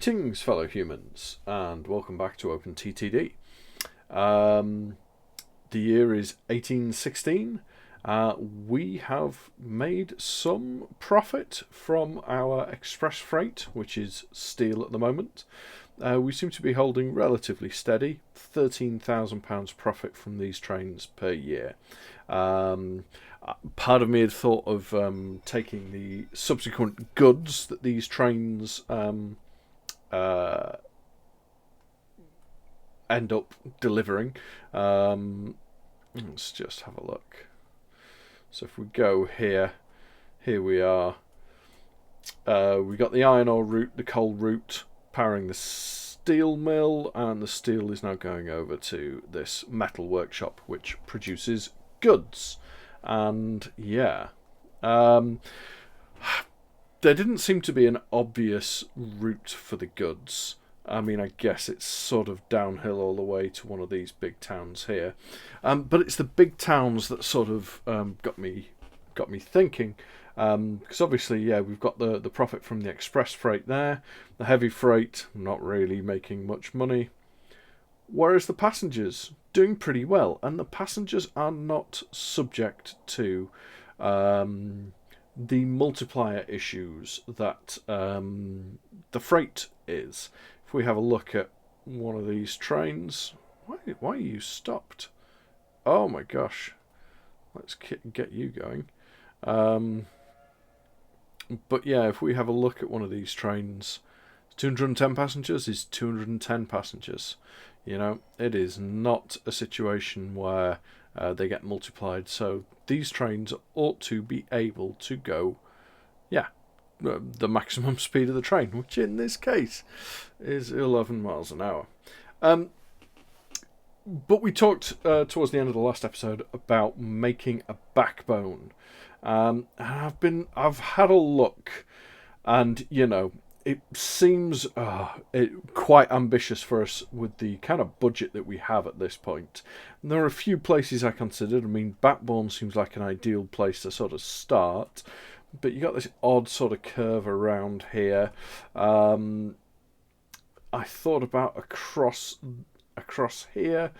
Greetings, fellow humans, and welcome back to OpenTTD. The year is 1816. We have made some profit from our express freight, which is steel at the moment. We seem to be holding relatively steady, £13,000 profit from these trains per year. Part of me had thought of taking the subsequent goods that these trains end up delivering. Let's just have a look. So if we go here we are. We got the iron ore route, the coal route, powering the steel mill, and the steel is now going over to this metal workshop, which produces goods. And yeah, there didn't seem to be an obvious route for the goods. I mean, I guess it's sort of downhill all the way to one of these big towns here, but it's the big towns that sort of got me thinking. Because obviously, yeah, we've got the profit from the express freight there, the heavy freight not really making much money, whereas the passengers doing pretty well, and the passengers are not subject to the multiplier issues that the freight is. If we have a look at one of these trains, why are you stopped? Oh my gosh, let's get you going. But yeah, if we have a look at one of these trains, 210 passengers is 210 passengers. You know, it is not a situation where they get multiplied. So these trains ought to be able to go, yeah, the maximum speed of the train, which in this case is 11 miles an hour. But we talked towards the end of the last episode about making a backbone. And I've had a look, and you know, it seems quite ambitious for us with the kind of budget that we have at this point. And there are a few places I considered. I mean, Backbone seems like an ideal place to sort of start, but you got this odd sort of curve around here. I thought about across here.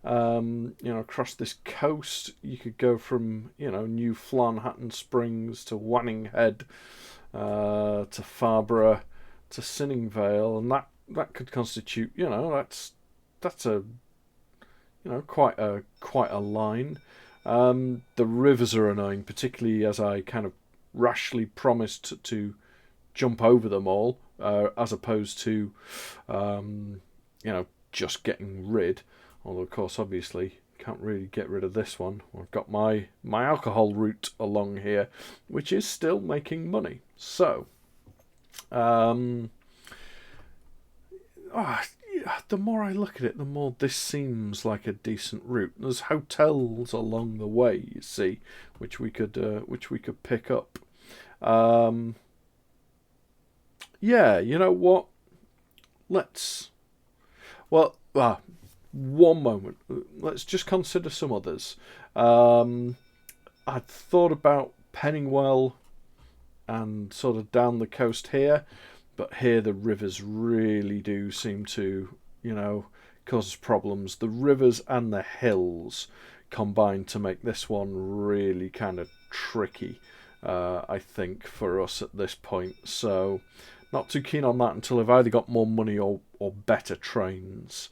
Across this coast, you could go from, New Flanhattan Springs to Wanning Head, to Farnborough, to Sinningvale, and that could constitute, that's a, quite a line. The rivers are annoying, particularly as I kind of rashly promised to jump over them all, as opposed to, just getting rid. Although, of course, obviously, can't really get rid of this one. I've got my alcohol route along here, which is still making money. So, the more I look at it, the more this seems like a decent route. There's hotels along the way, you see, which we could pick up. Yeah, you know what? One moment. Let's just consider some others. I'd thought about Pennywell and sort of down the coast here, but here the rivers really do seem to, cause us problems. The rivers and the hills combine to make this one really kind of tricky, I think, for us at this point. So, not too keen on that until I've either got more money or better trains.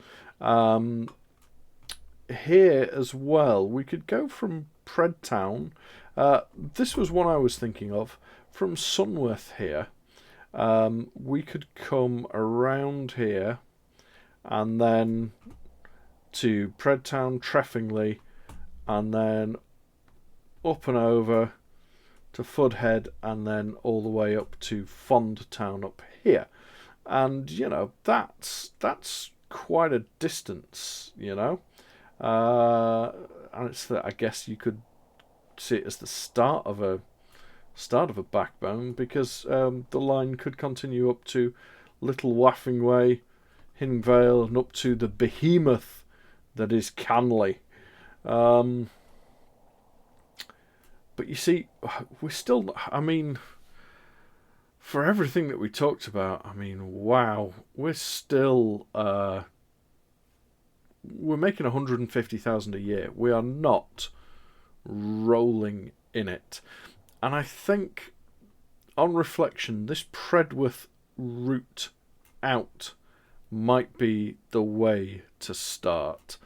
Here as well, we could go from Predtown. This was one I was thinking of. From Sunworth here, we could come around here and then to Predtown, Treffingly, and then up and over to Fudhead, and then all the way up to Fondtown up here. And, that's quite a distance, and it's that I guess you could see it as the start of a backbone, because the line could continue up to Little Waffing Way, Hinningvale, and up to the behemoth that is Canley. But you see, we're still, I mean, for everything that we talked about, I mean, wow, we're still we're making 150,000 a year. We are not rolling in it, and I think, on reflection, this Predworth route out might be the way to start.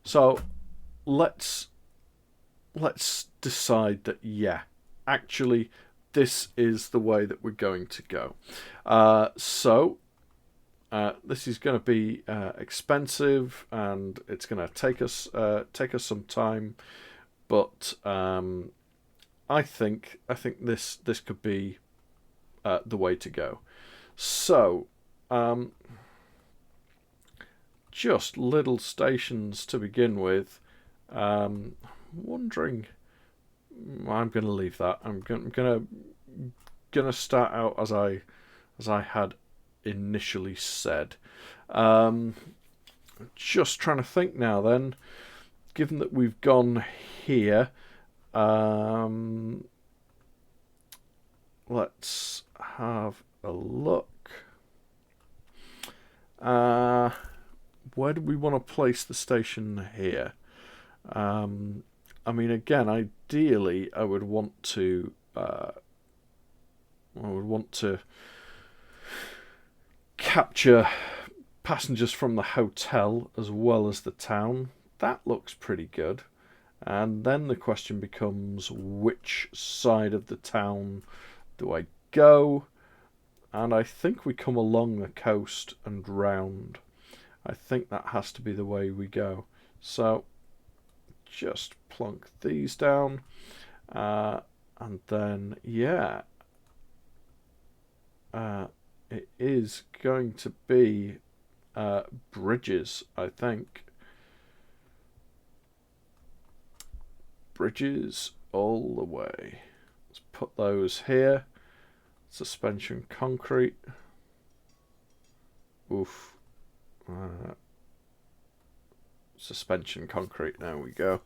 So let's decide that, yeah, actually this is the way that we're going to go. This is going to be expensive, and it's going to take us some time, but I think this could be the way to go. So, just little stations to begin with. Wondering, I'm going to leave that. I'm going to start out as I had initially said. Just trying to think now. Then, given that we've gone here, let's have a look. Where do we want to place the station here? I mean, again, ideally, I would want to capture passengers from the hotel as well as the town. That looks pretty good. And then the question becomes, which side of the town do I go? And I think we come along the coast and round. I think that has to be the way we go. So just plonk these down. And then, yeah, it is going to be bridges, I think. Bridges all the way. Let's put those here. Suspension concrete. Oof. Suspension concrete. There we go.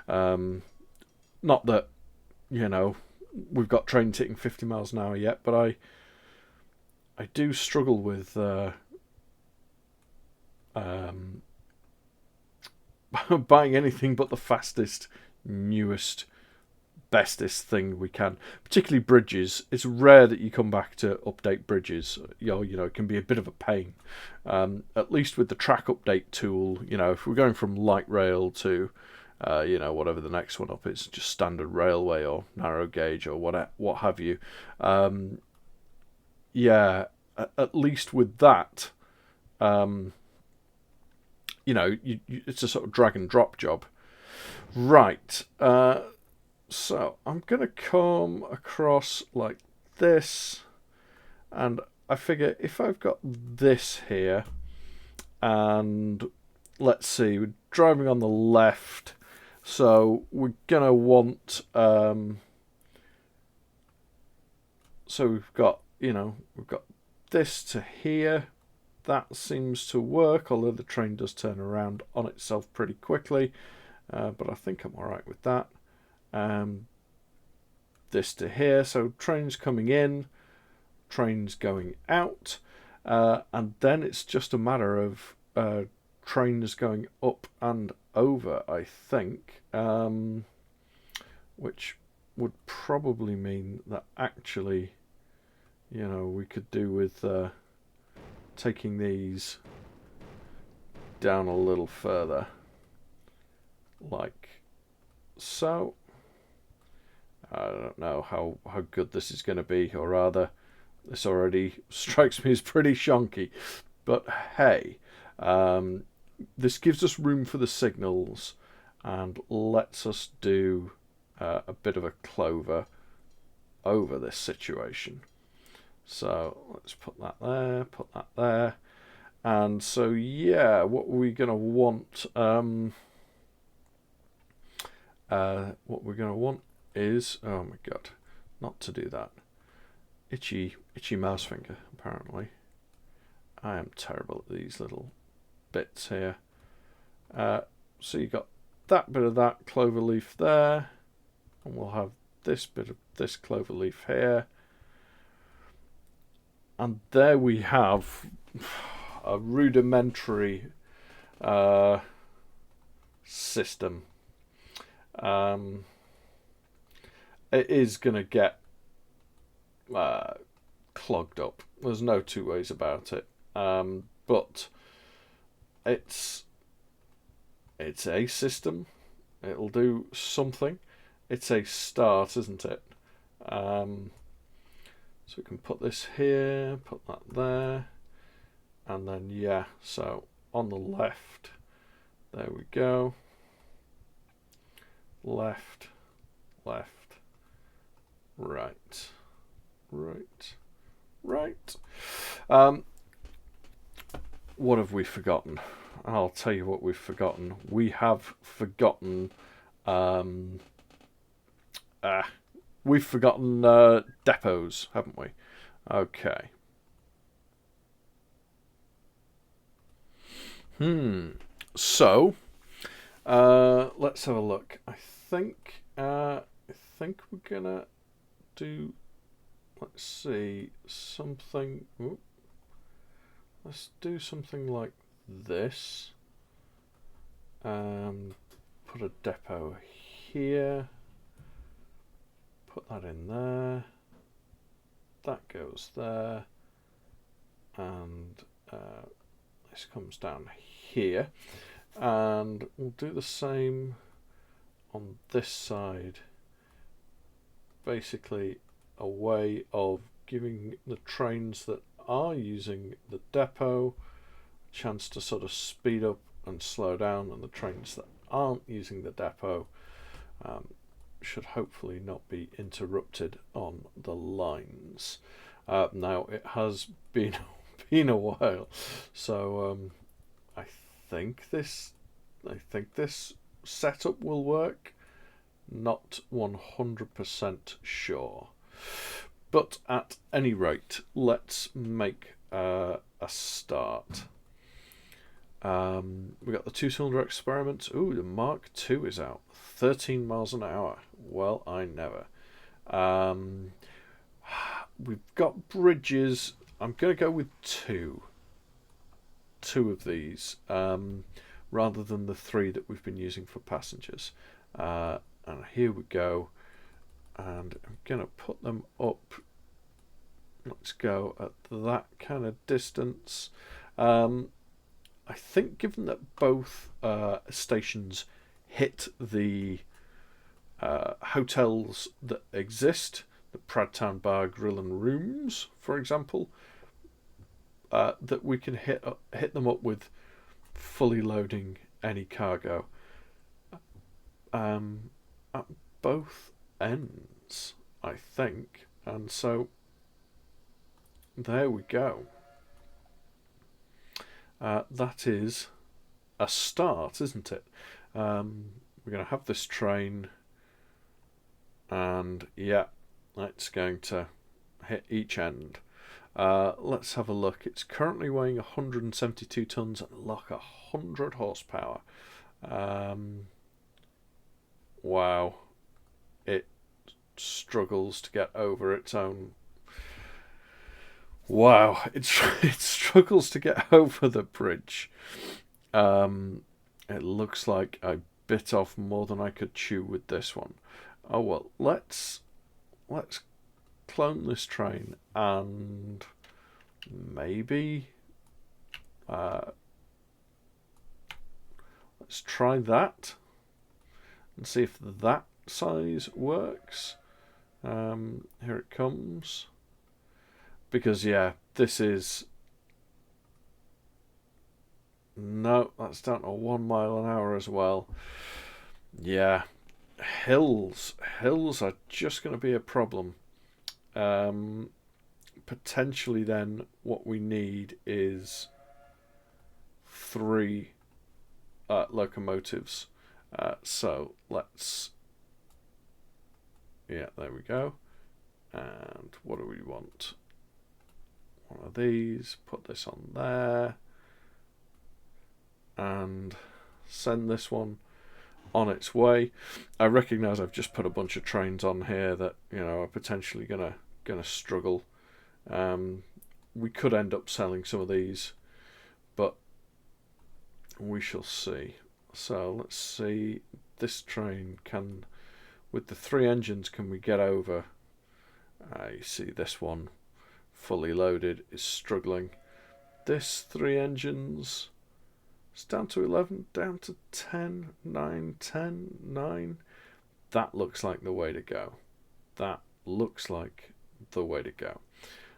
Not that, we've got trains hitting 50 miles an hour yet, but I do struggle with buying anything but the fastest, newest, bestest thing we can. Particularly bridges. It's rare that you come back to update bridges. It can be a bit of a pain. At least with the track update tool, if we're going from light rail to whatever the next one up is, just standard railway or narrow gauge or what have you. At least with that, it's a sort of drag and drop job. Right. So I'm going to come across like this, and I figure if I've got this here, and let's see, we're driving on the left, so we're going to want, so we've got this to here. That seems to work, although the train does turn around on itself pretty quickly, but I think I'm alright with that. This to here, so trains coming in, trains going out, and then it's just a matter of trains going up and over, I think, which would probably mean that actually, we could do with taking these down a little further, like so. I don't know how good this is going to be, or rather, this already strikes me as pretty shonky. But hey, this gives us room for the signals and lets us do a bit of a clover over this situation. So let's put that there, and so yeah, what are we going to want? What we're going to want is, oh my god, not to do that. Itchy mouse finger, apparently. I am terrible at these little bits here. So you got that bit of that clover leaf there, and we'll have this bit of this clover leaf here. And there we have a rudimentary system. It is going to get clogged up. There's no two ways about it. But it's a system. It'll do something. It's a start, isn't it? So we can put this here, put that there, and then yeah, so on the left, there we go. Left, left, right, right, right. What have we forgotten? I'll tell you what we've forgotten. We have forgotten we've forgotten depots, haven't we? Okay. So let's have a look. I think we're gonna do. Let's see something. Ooh, let's do something like this. Put a depot here. Put that in there. That goes there. And this comes down here. And we'll do the same on this side. Basically a way of giving the trains that are using the depot a chance to sort of speed up and slow down, and the trains that aren't using the depot should hopefully not be interrupted on the lines. Now it has been a while, so I think this setup will work. Not 100% sure, but at any rate, let's make a start. We got the 2-cylinder experiment. Ooh, the Mark II is out. 13 miles an hour. Well, I never. We've got bridges. I'm going to go with two of these, rather than the 3 that we've been using for passengers. And here we go. And I'm going to put them up. Let's go at that kind of distance. I think given that both stations hit the hotels that exist, the Pradtown Bar, Grill and Rooms, for example, that we can hit them up with fully loading any cargo at both ends, I think. And so there we go. That is a start, isn't it? We're going to have this train, and yeah, it's going to hit each end. Let's have a look. It's currently weighing 172 tons and look, 100 horsepower. Wow. It struggles to get over its own. Wow, it struggles to get over the bridge. It looks like I bit off more than I could chew with this one. Oh well, let's clone this train and maybe let's try that and see if that size works. Here it comes. Because yeah, this is no, that's down to 1 mile an hour as well. Yeah, hills are just going to be a problem. Potentially then what we need is 3 locomotives. So let's, yeah, there we go. And what do we want? One of these, put this on there, and send this one on its way. I recognise I've just put a bunch of trains on here that, you know, are potentially gonna struggle. We could end up selling some of these, but we shall see. So let's see. This train can, with the 3 engines, can we get over? You see this one fully loaded is struggling. This 3 engines, it's down to 11, down to 10, 9, 10, 9. That looks like the way to go. That looks like the way to go.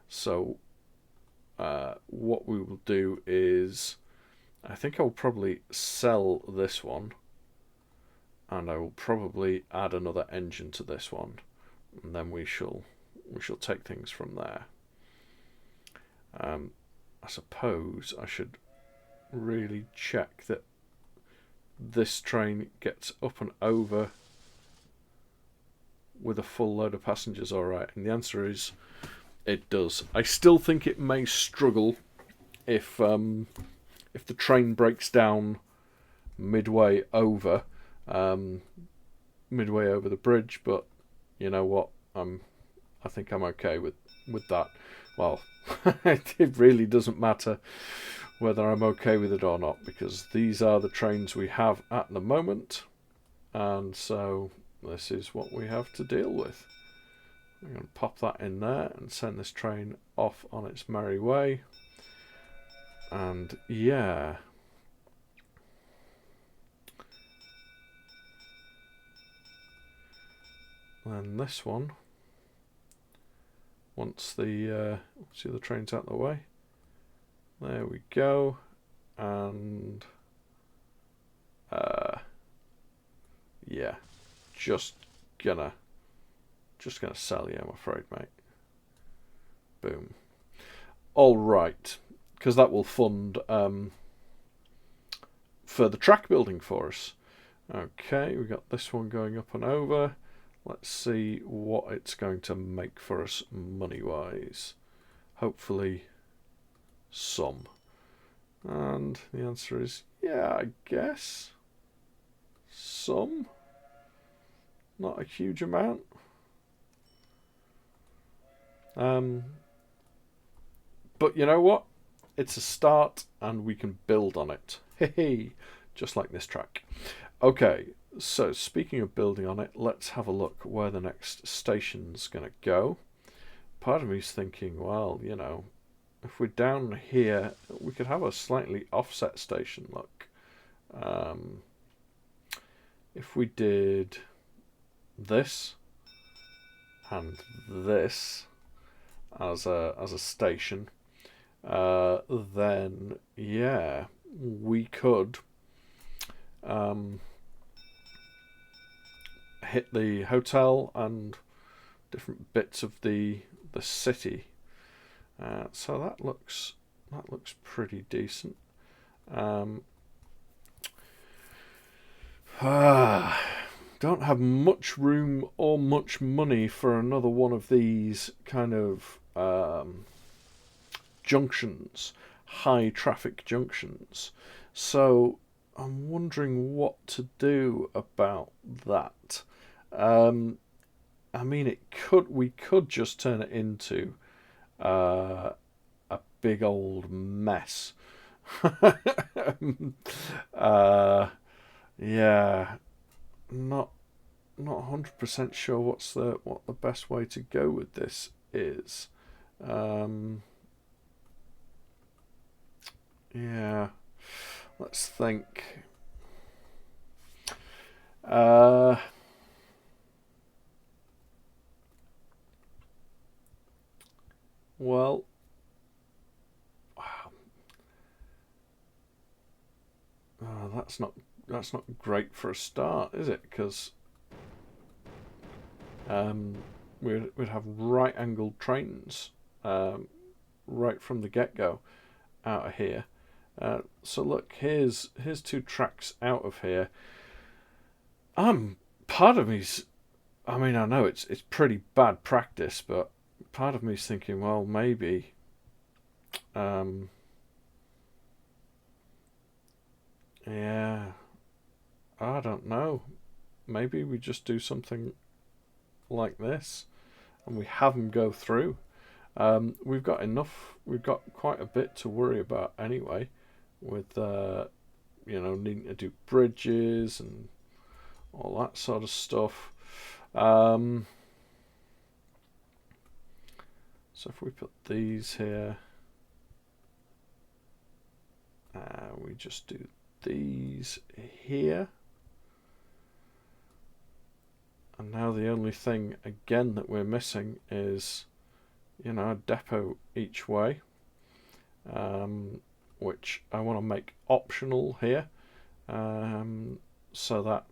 So what we will do is, I think I'll probably sell this one, and I will probably add another engine to this one, and then we shall take things from there. I suppose I should really check that this train gets up and over with a full load of passengers all right, and the answer is it does. I still think it may struggle if the train breaks down midway over the bridge, but you know what, I think I'm okay with that. Well, it really doesn't matter whether I'm okay with it or not, because these are the trains we have at the moment, and so this is what we have to deal with. I'm going to pop that in there and send this train off on its merry way. And yeah, and this one, once the train's out of the way, there we go. And yeah, just gonna sell you, I'm afraid, mate. Boom. All right, because that will fund further track building for us. Okay, we got this one going up and over. Let's see what it's going to make for us money-wise. Hopefully some. And the answer is, yeah, I guess. Some. Not a huge amount. But you know what? It's a start and we can build on it. Hey, just like this track. Okay, so speaking of building on it, let's have a look where the next station's going to go. Part of me's thinking, well, you know, if we're down here, we could have a slightly offset station, look. If we did this and this as a station, then yeah, we could hit the hotel and different bits of the city. So that looks pretty decent. Don't have much room or much money for another one of these kind of junctions, high traffic junctions. So I'm wondering what to do about that. I mean, we could just turn it into a big old mess. Yeah, not 100% sure what the best way to go with this is. Yeah, let's think. Well, that's not great for a start, is it? Because we'd have right-angled trains right from the get-go out of here. So look, here's 2 tracks out of here. Part of me's, I mean, I know it's pretty bad practice, but part of me's thinking, well, maybe yeah, I don't know. Maybe we just do something like this and we have them go through. We've got enough. We've got quite a bit to worry about anyway, with needing to do bridges and all that sort of stuff. So if we put these here, we just do these here. And now the only thing again that we're missing is, a depot each way, which I want to make optional here, so that,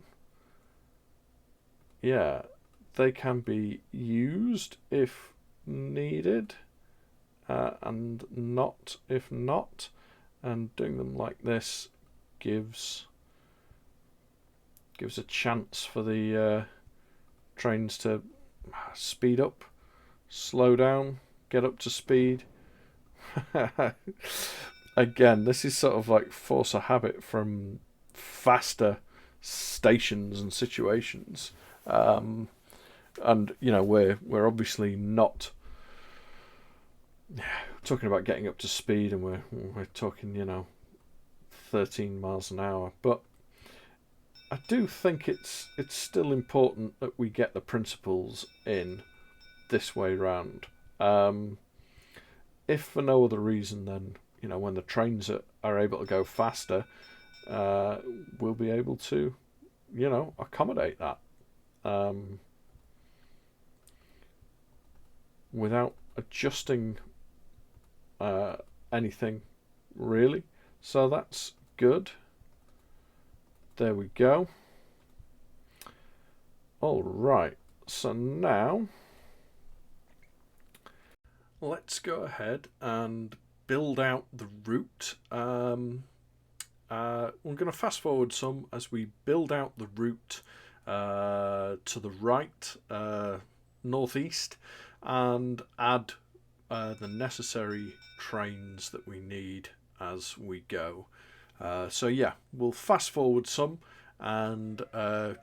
they can be used if needed, and not if not. And doing them like this gives a chance for the trains to speed up, slow down, get up to speed. Again, this is sort of like force a habit from faster stations and situations. And we're obviously not talking about getting up to speed, and we're talking 13 miles an hour, but I do think it's still important that we get the principles in this way round. If for no other reason than when the trains are able to go faster, we'll be able to accommodate that without adjusting anything really. So that's good. There we go. All right, so now let's go ahead and build out the route. We're going to fast forward some as we build out the route to the right, northeast, and add the necessary trains that we need as we go. We'll fast forward some and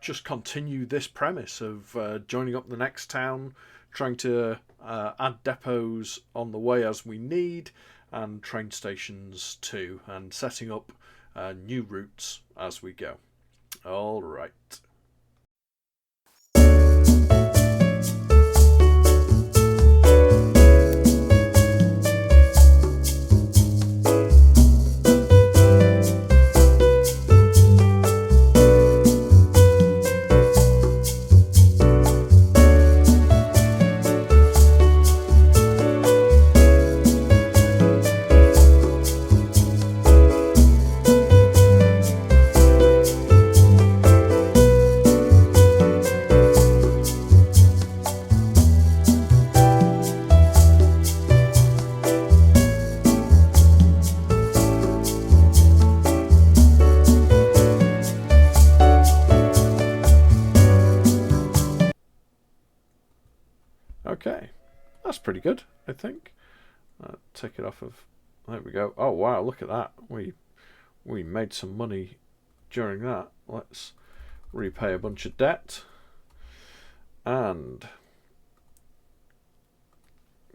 just continue this premise of joining up the next town, trying to add depots on the way as we need, and train stations too, and setting up new routes as we go. All right. Okay, that's pretty good, I think. Take it off of. There we go. Oh wow, look at that. We made some money during that. Let's repay a bunch of debt and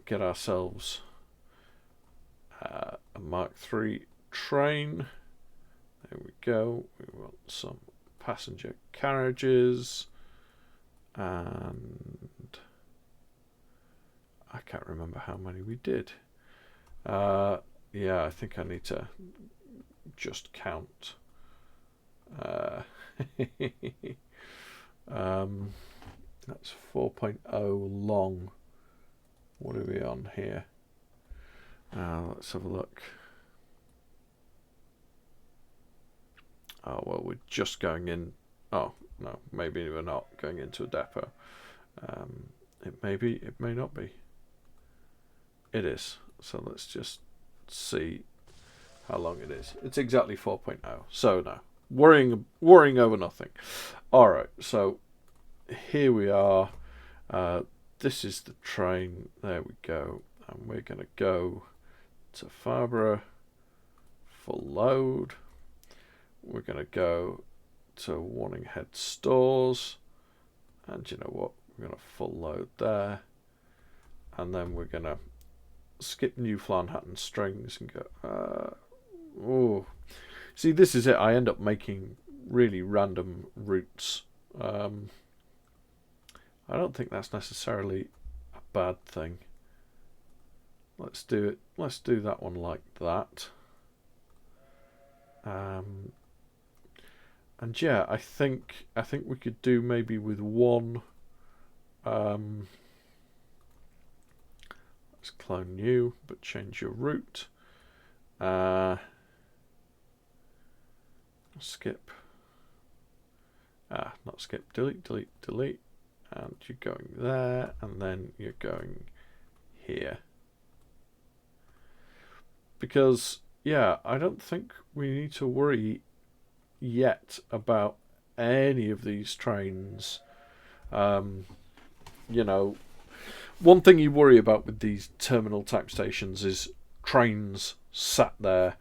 get ourselves a Mark III train. There we go. We want some passenger carriages, and I can't remember how many we did. I think I need to just count. That's 4.0 long. What are we on here? Let's have a look. Oh, well, we're just going in. Oh, no, maybe we're not going into a depot. It may be, it may not be. It is. So let's just see how long it is. It's exactly 4.0. So no, worrying over nothing. All right. So here we are. This is the train. There we go. And we're going to go to Farnborough, full load. We're going to go to Wanninghead stores, and you know what, we're going to full load there, and then we're going to skip New Flanhattan strings and go, oh, see, this is it, I end up making really random routes. I don't think that's necessarily a bad thing. Let's do it. Let's do that one like that. And yeah, I think we could do maybe with one. Let's clone new, but change your route. Skip. Not skip. Delete, delete, delete. And you're going there, and then you're going here. Because, yeah, I don't think we need to worry yet about any of these trains. You know, one thing you worry about with these terminal type stations is trains sat there,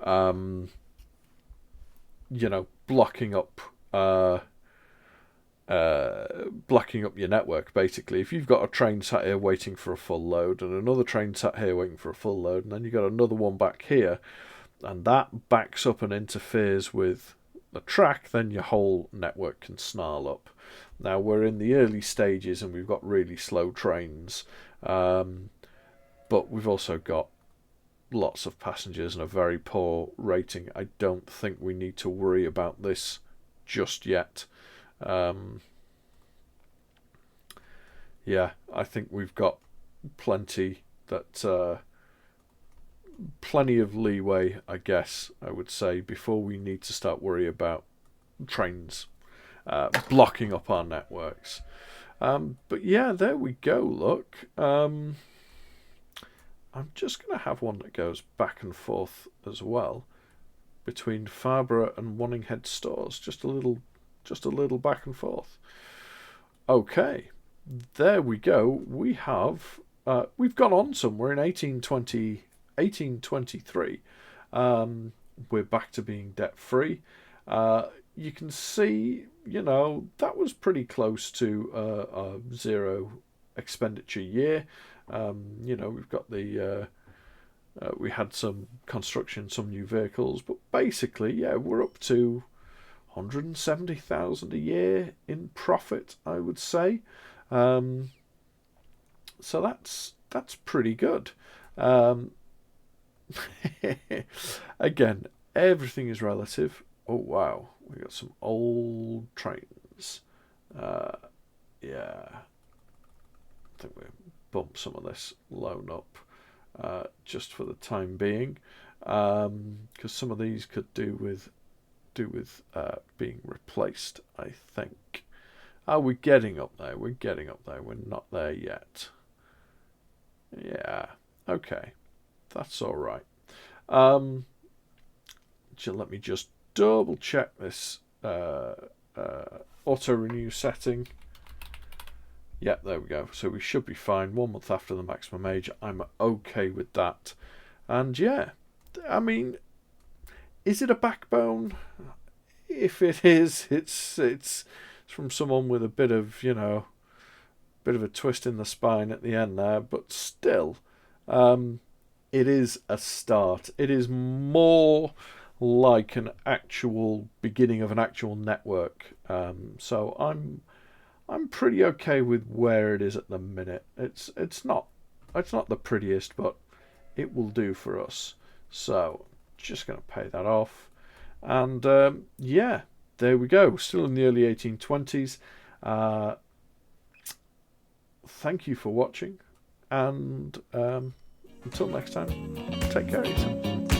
you know, blocking up your network, basically. If you've got a train sat here waiting for a full load, and another train sat here waiting for a full load, and then you've got another one back here, and that backs up and interferes with the track, then your whole network can snarl up. Now, we're in the early stages and we've got really slow trains, but we've also got lots of passengers and a very poor rating. I don't think we need to worry about this just yet. Yeah, I think we've got plenty of leeway, I guess, I would say, before we need to start worrying about trains blocking up our networks. But yeah, there we go, look. I'm just going to have one that goes back and forth as well between Farnborough and Wanninghead stores, just a little back and forth. Okay, there we go. We have we've gone on somewhere in 1823. We're back to being debt free. You can see, you know, that was pretty close to a zero expenditure year. You know, we've got the we had some construction, some new vehicles, but basically, yeah, we're up to 170,000 a year in profit, I would say. So that's pretty good. Again, everything is relative. Oh wow, we got some old trains. Yeah, I think we'll bump some of this loan up just for the time being, because some of these could do with being replaced, I think. We're getting up there. We're not there yet. Yeah. Okay. That's all right. Let me just double check this auto renew setting. Yeah, there we go. So we should be fine. 1 month after the maximum age. I'm okay with that. And yeah, I mean, is it a backbone? If it is, it's from someone with a bit of, you know, bit of a twist in the spine at the end there, but still, it is a start. It is more like an actual beginning of an actual network. So I'm pretty okay with where it is at the minute. It's not the prettiest, but it will do for us. So just going to pay that off. And yeah, there we go. Still in the early 1820s. Thank you for watching. And until next time, take care of yourself.